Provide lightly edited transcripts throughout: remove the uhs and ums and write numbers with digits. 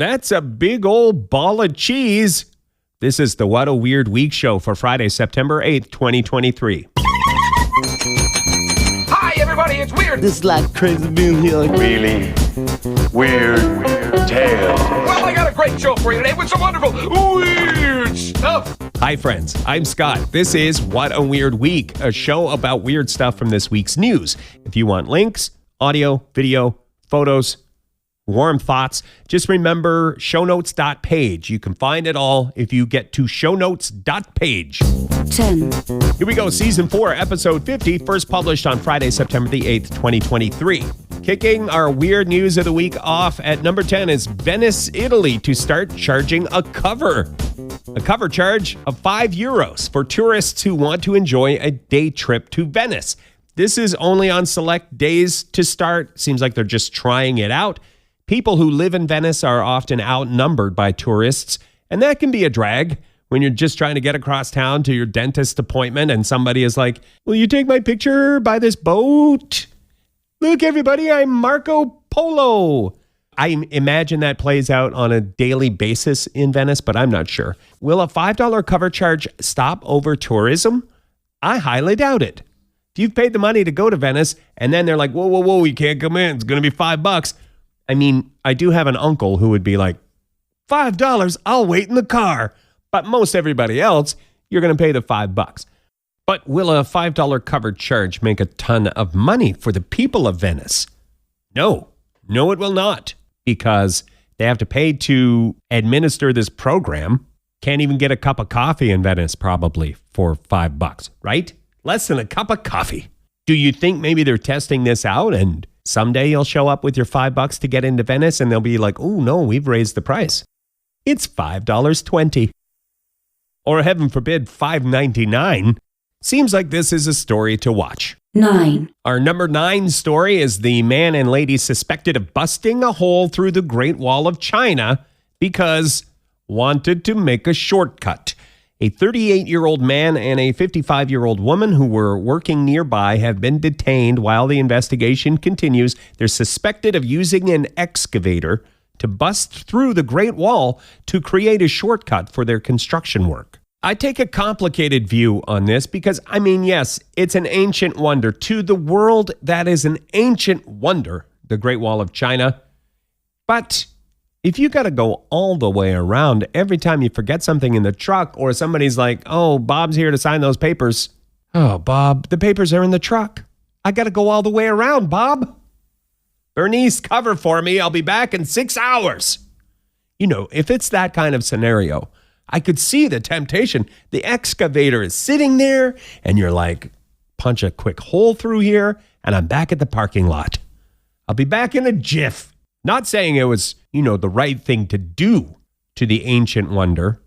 That's a big old ball of cheese. This is the What a Weird Week show for Friday, September 8th, 2023. Hi, everybody, it's Weird. This is like crazy being here. Really weird tales. Well, I got a great show for you today with some wonderful weird stuff. Hi, friends. I'm Scott. This is What a Weird Week, a show about weird stuff from this week's news. If you want links, audio, video, photos, warm thoughts, just remember shownotes.page. You can find it all if you get to shownotes.page. 10. Here we go. Season 4, episode 50, first published on Friday, September the 8th, 2023. Kicking our weird news of the week off at number 10 is Venice, Italy, to start charging a cover charge of €5 for tourists who want to enjoy a day trip to Venice. This is only on select days to start. Seems like they're just trying it out. People who live in Venice are often outnumbered by tourists, and that can be a drag when you're just trying to get across town to your dentist appointment and somebody is like, "Will you take my picture by this boat? Look, everybody, I'm Marco Polo." I imagine that plays out on a daily basis in Venice, but I'm not sure. Will a $5 cover charge stop over tourism? I highly doubt it. If you've paid the money to go to Venice and then they're like, whoa, you can't come in, it's going to be $5. I mean, I do have an uncle who would be like, $5, I'll wait in the car. But most everybody else, you're going to pay the $5. But will a $5 cover charge make a ton of money for the people of Venice? No, it will not, because they have to pay to administer this program. Can't even get a cup of coffee in Venice probably for $5, right? Less than a cup of coffee. Do you think maybe they're testing this out and someday you'll show up with your $5 to get into Venice and they'll be like, oh no, we've raised the price. It's $5.20. Or heaven forbid, $5.99. Seems like this is a story to watch. 9. Our number 9 story is the man and lady suspected of busting a hole through the Great Wall of China because wanted to make a shortcut. A 38-year-old man and a 55-year-old woman who were working nearby have been detained while the investigation continues. They're suspected of using an excavator to bust through the Great Wall to create a shortcut for their construction work. I take a complicated view on this because, I mean, yes, it's an ancient wonder. To the world, that is an ancient wonder, the Great Wall of China. But if you got to go all the way around every time you forget something in the truck or somebody's like, oh, Bob's here to sign those papers. Oh, Bob, the papers are in the truck. I got to go all the way around, Bob. Bernice, cover for me. I'll be back in 6 hours. You know, if it's that kind of scenario, I could see the temptation. The excavator is sitting there and you're like, punch a quick hole through here and I'm back at the parking lot. I'll be back in a jiff. Not saying it was, the right thing to do to the ancient wonder.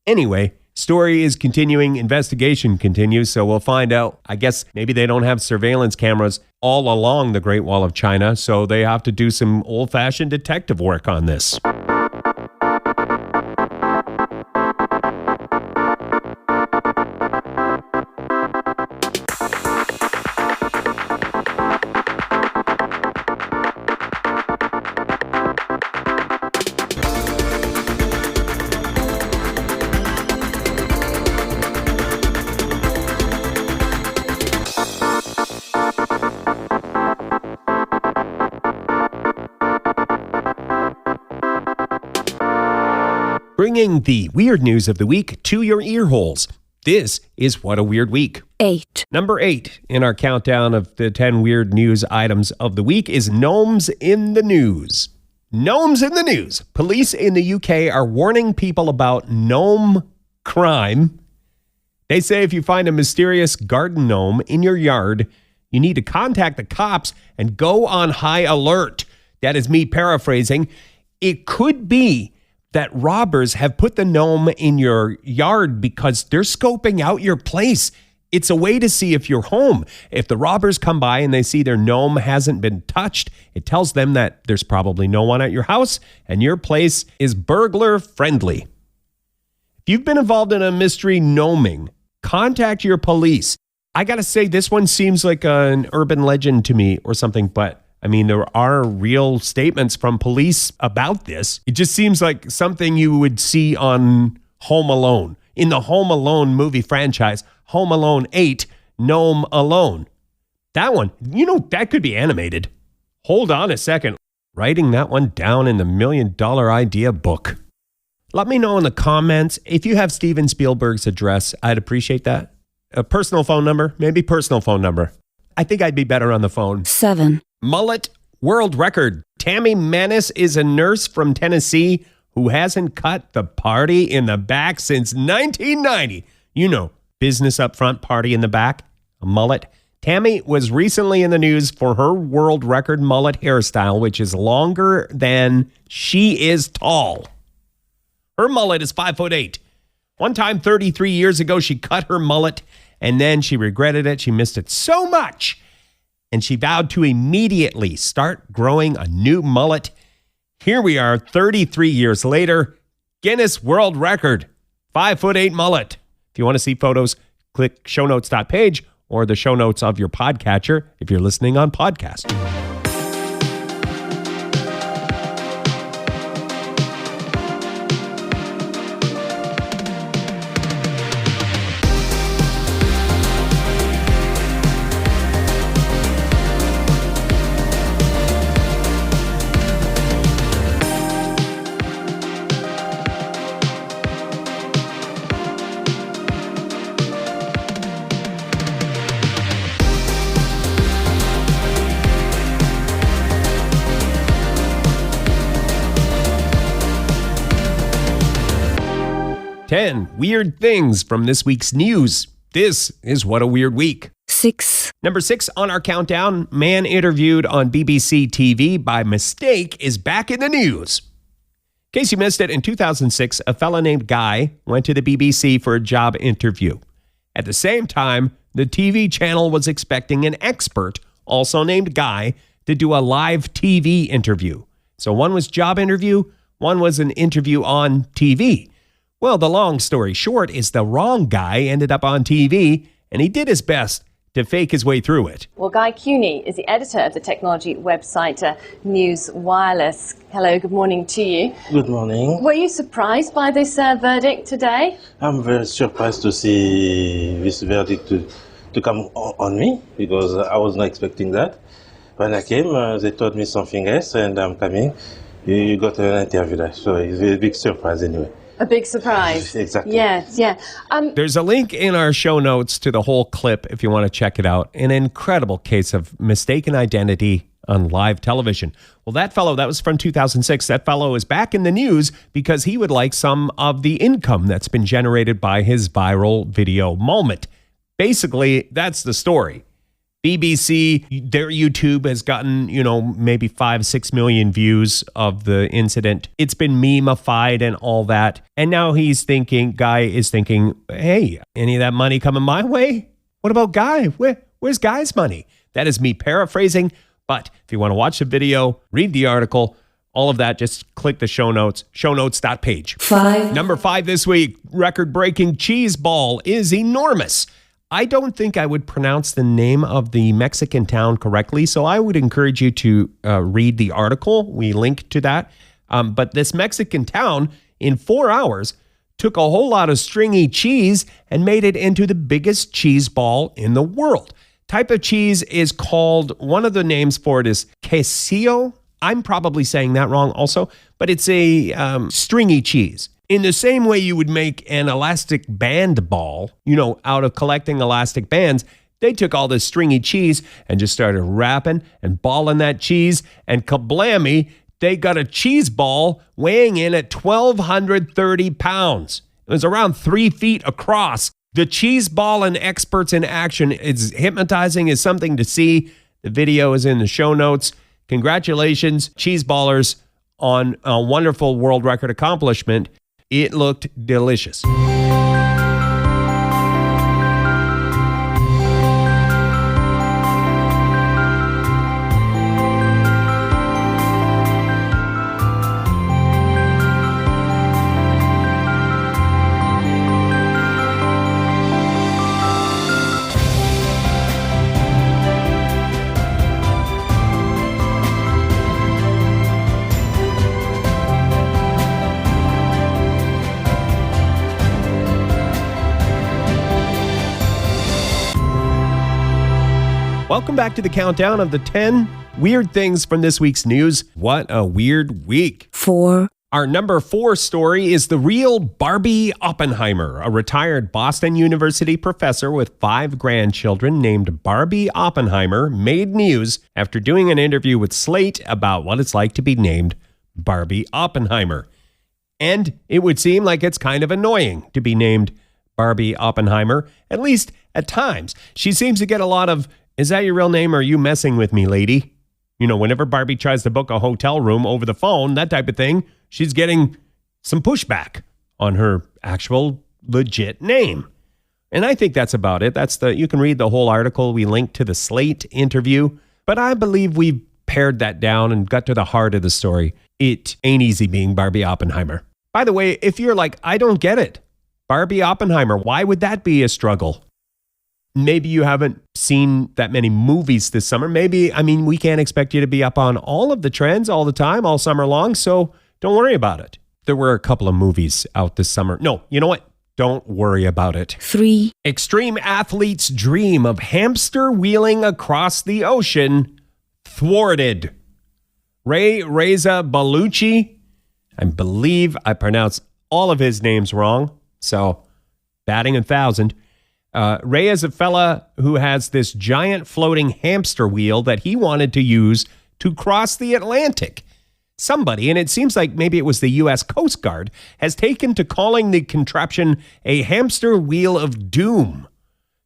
Anyway, story is continuing, investigation continues, so we'll find out. I guess maybe they don't have surveillance cameras all along the Great Wall of China, so they have to do some old-fashioned detective work on this. Bringing the weird news of the week to your ear holes. This is What a Weird Week. 8. Number 8 in our countdown of the 10 weird news items of the week is Gnomes in the news. Gnomes in the news. Police in the UK are warning people about gnome crime. They say if you find a mysterious garden gnome in your yard, you need to contact the cops and go on high alert. That is me paraphrasing. It could be that robbers have put the gnome in your yard because they're scoping out your place. It's a way to see if you're home. If the robbers come by and they see their gnome hasn't been touched, it tells them that there's probably no one at your house and your place is burglar friendly. If you've been involved in a mystery gnoming, contact your police. I got to say, this one seems like an urban legend to me or something, but I mean, there are real statements from police about this. It just seems like something you would see on Home Alone. In the Home Alone movie franchise, Home Alone 8, Gnome Alone. That one, that could be animated. Hold on a second. Writing that one down in the $1 million idea book. Let me know in the comments if you have Steven Spielberg's address. I'd appreciate that. A personal phone number, maybe personal phone number. I think I'd be better on the phone. 7. Mullet world record. Tammy Manis is a nurse from Tennessee who hasn't cut the party in the back since 1990. Business up front, party in the back. A mullet. Tammy was recently in the news for her world record mullet hairstyle, which is longer than she is tall. Her mullet is 5'8". One time, 33 years ago, she cut her mullet, and then she regretted it. She missed it so much. And she vowed to immediately start growing a new mullet. Here we are, 33 years later. Guinness World Record, 5'8" mullet. If you want to see photos, click shownotes.page or the show notes of your podcatcher if you're listening on podcast. Weird things from this week's news. This is What a Weird Week. 6. Number 6 on our countdown, man interviewed on BBC TV by mistake is back in the news. In case you missed it, in 2006, a fella named Guy went to the BBC for a job interview. At the same time, the TV channel was expecting an expert, also named Guy, to do a live TV interview. So one was job interview, one was an interview on TV. Well, the long story short is the wrong guy ended up on TV, and he did his best to fake his way through it. Well, Guy Cuny is the editor of the technology website News Wireless. Hello, good morning to you. Good morning. Were you surprised by this verdict today? I'm very surprised to see this verdict to come on me, because I was not expecting that. When I came, they told me something else, and I'm coming. You got an interview there, so it's a big surprise anyway. A big surprise. Exactly. Yes, yeah. There's a link in our show notes to the whole clip if you want to check it out. An incredible case of mistaken identity on live television. Well, that fellow, that was from 2006. That fellow is back in the news because he would like some of the income that's been generated by his viral video moment. Basically, that's the story. BBC, their YouTube has gotten, maybe 5-6 million views of the incident. It's been meme-ified and all that. And now Guy is thinking, hey, any of that money coming my way? What about Guy? Where's Guy's money? That is me paraphrasing. But if you want to watch the video, read the article, all of that, just click the show notes, shownotes.page. 5. Number 5 this week, record-breaking cheese ball is enormous. I don't think I would pronounce the name of the Mexican town correctly, so I would encourage you to read the article. We link to that. But this Mexican town, in 4 hours, took a whole lot of stringy cheese and made it into the biggest cheese ball in the world. Type of cheese is called, one of the names for it is quesillo. I'm probably saying that wrong also, but it's a stringy cheese. In the same way you would make an elastic band ball, out of collecting elastic bands, they took all this stringy cheese and just started wrapping and balling that cheese, and kablammy, they got a cheese ball weighing in at 1,230 pounds. It was around 3 feet across. The cheese ball and experts in action is hypnotizing, is something to see. The video is in the show notes. Congratulations, cheese ballers, on a wonderful world record accomplishment. It looked delicious. Welcome back to the countdown of the 10 weird things from this week's news. What a weird week. 4. Our number 4 story is the real Barbie Oppenheimer, a retired Boston University professor with 5 grandchildren named Barbie Oppenheimer made news after doing an interview with Slate about what it's like to be named Barbie Oppenheimer. And it would seem like it's kind of annoying to be named Barbie Oppenheimer, at least at times. She seems to get a lot of, "Is that your real name or are you messing with me, lady?" You know, whenever Barbie tries to book a hotel room over the phone, that type of thing, she's getting some pushback on her actual legit name. And I think that's about it. You can read the whole article. We linked to the Slate interview, but I believe we've pared that down and got to the heart of the story. It ain't easy being Barbie Oppenheimer. By the way, if you're like, "I don't get it, Barbie Oppenheimer, why would that be a struggle?" Maybe you haven't seen that many movies this summer. We can't expect you to be up on all of the trends all the time, all summer long, so don't worry about it. There were a couple of movies out this summer. No, you know what? Don't worry about it. 3. Extreme athletes dream of hamster-wheeling across the ocean. Thwarted. Reza Baluchi. I believe I pronounced all of his names wrong, so batting 1,000. Ray is a fella who has this giant floating hamster wheel that he wanted to use to cross the Atlantic. Somebody, and it seems like maybe it was the U.S. Coast Guard, has taken to calling the contraption a hamster wheel of doom.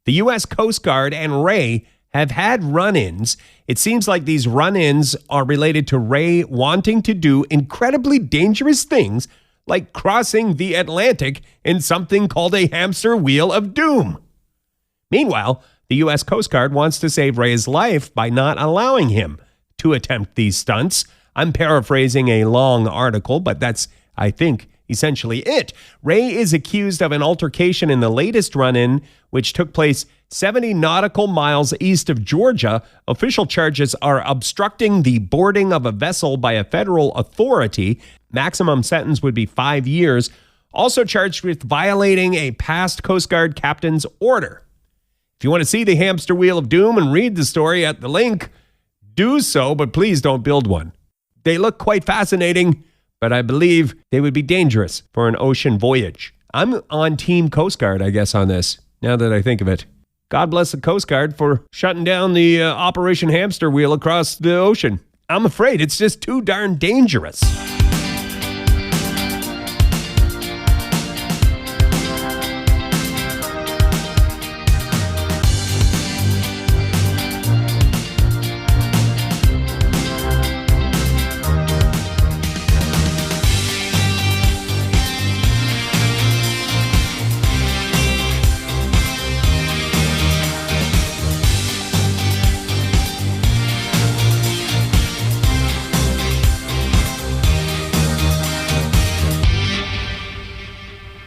The U.S. Coast Guard and Ray have had run-ins. It seems like these run-ins are related to Ray wanting to do incredibly dangerous things like crossing the Atlantic in something called a hamster wheel of doom. Meanwhile, the U.S. Coast Guard wants to save Ray's life by not allowing him to attempt these stunts. I'm paraphrasing a long article, but that's, I think, essentially it. Ray is accused of an altercation in the latest run-in, which took place 70 nautical miles east of Georgia. Official charges are obstructing the boarding of a vessel by a federal authority. Maximum sentence would be 5 years. Also charged with violating a past Coast Guard captain's order. If you want to see the hamster wheel of doom and read the story at the link, do so, but please don't build one. They look quite fascinating, but I believe they would be dangerous for an ocean voyage. I'm on Team Coast Guard, I guess, on this, now that I think of it. God bless the Coast Guard for shutting down the Operation Hamster Wheel across the ocean. I'm afraid it's just too darn dangerous.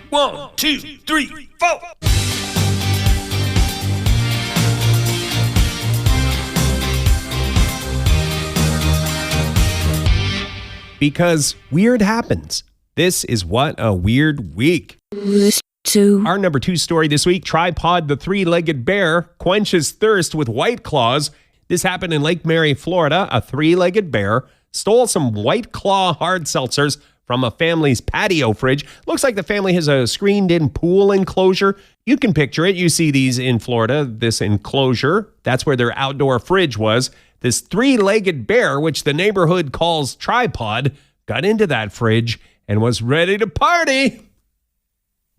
One, two, three, four. Because weird happens. This is What a Weird Week. 2. Our number 2 story this week, Tripod the three-legged bear quenches thirst with White Claws. This happened in Lake Mary, Florida. A three-legged bear stole some White Claw hard seltzers from a family's patio fridge. Looks like the family has a screened-in pool enclosure. You can picture it. You see these in Florida, this enclosure. That's where their outdoor fridge was. This three-legged bear, which the neighborhood calls Tripod, got into that fridge and was ready to party.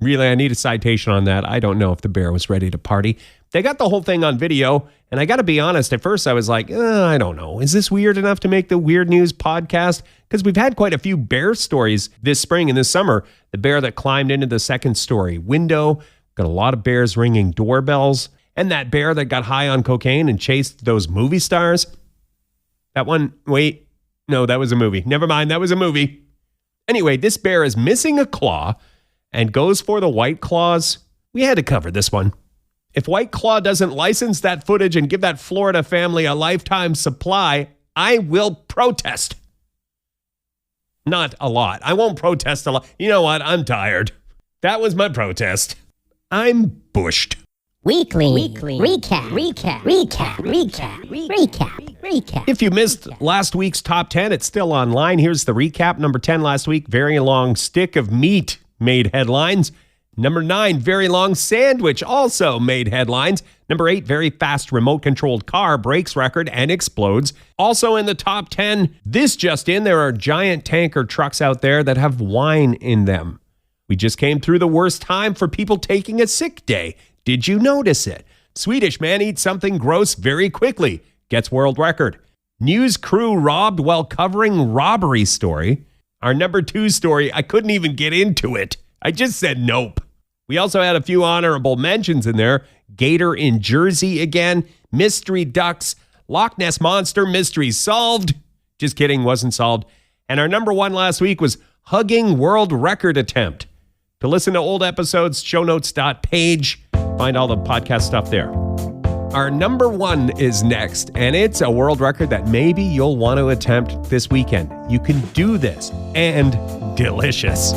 Really, I need a citation on that. I don't know if the bear was ready to party. They got the whole thing on video, and I got to be honest, at first I was like, I don't know. Is this weird enough to make the Weird News podcast? Because we've had quite a few bear stories this spring and this summer. The bear that climbed into the second-story window, got a lot of bears ringing doorbells, and that bear that got high on cocaine and chased those movie stars. That one, wait, no, that was a movie. Never mind, that was a movie. Anyway, this bear is missing a claw and goes for the White Claws. We had to cover this one. If White Claw doesn't license that footage and give that Florida family a lifetime supply, I will protest. Not a lot. I won't protest a lot. You know what? I'm tired. That was my protest. I'm bushed. Weekly recap. If you missed last week's top 10, it's still online. Here's the recap. Number 10 last week, very long stick of meat made headlines. Number 9, very long sandwich also made headlines. Number 8, very fast remote-controlled car breaks record and explodes. Also in the top 10, this just in, there are giant tanker trucks out there that have wine in them. We just came through the worst time for people taking a sick day. Did you notice it? Swedish man eats something gross very quickly. Gets world record. News crew robbed while covering robbery story. Our number 2 story, I couldn't even get into it. I just said nope. We also had a few honorable mentions in there. Gator in Jersey again. Mystery ducks. Loch Ness Monster mystery solved. Just kidding, wasn't solved. And our number 1 last week was hugging world record attempt. To listen to old episodes, shownotes.page. Find all the podcast stuff there. Our number 1 is next, and it's a world record that maybe you'll want to attempt this weekend. You can do this, and delicious.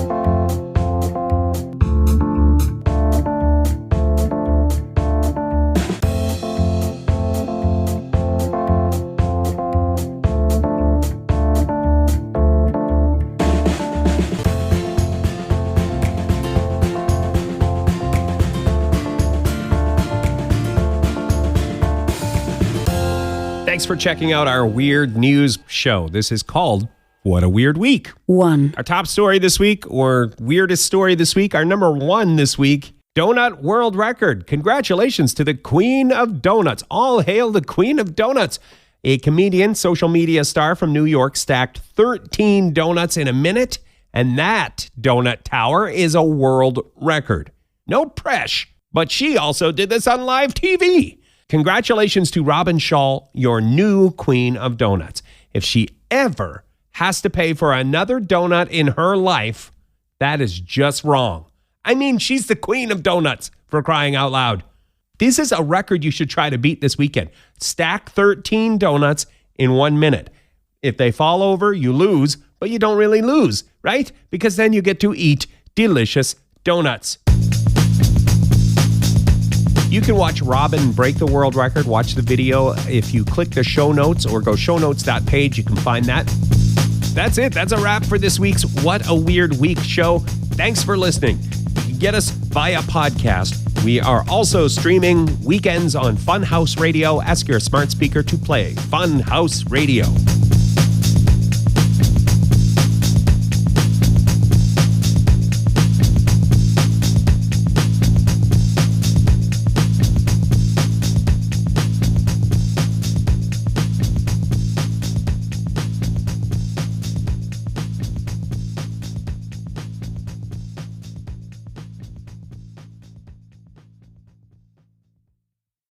Thanks for checking out our weird news show. This is called What a Weird Week. 1. Our top story this week, or weirdest story this week, our number 1 this week, donut world record. Congratulations to the Queen of Donuts. All hail the Queen of Donuts. A comedian, social media star from New York stacked 13 donuts in a minute, and that donut tower is a world record. No presh, but she also did this on live TV. Congratulations to Robin Shaw, your new Queen of Donuts. If she ever has to pay for another donut in her life, that is just wrong. I mean, she's the Queen of Donuts, for crying out loud. This is a record you should try to beat this weekend. Stack 13 donuts in 1 minute. If they fall over, you lose, but you don't really lose, right? Because then you get to eat delicious donuts. You can watch Robin break the world record. Watch the video. If you click the show notes or go shownotes.page, you can find that. That's it. That's a wrap for this week's What a Weird Week show. Thanks for listening. You can get us via podcast. We are also streaming weekends on Funhouse Radio. Ask your smart speaker to play Funhouse Radio.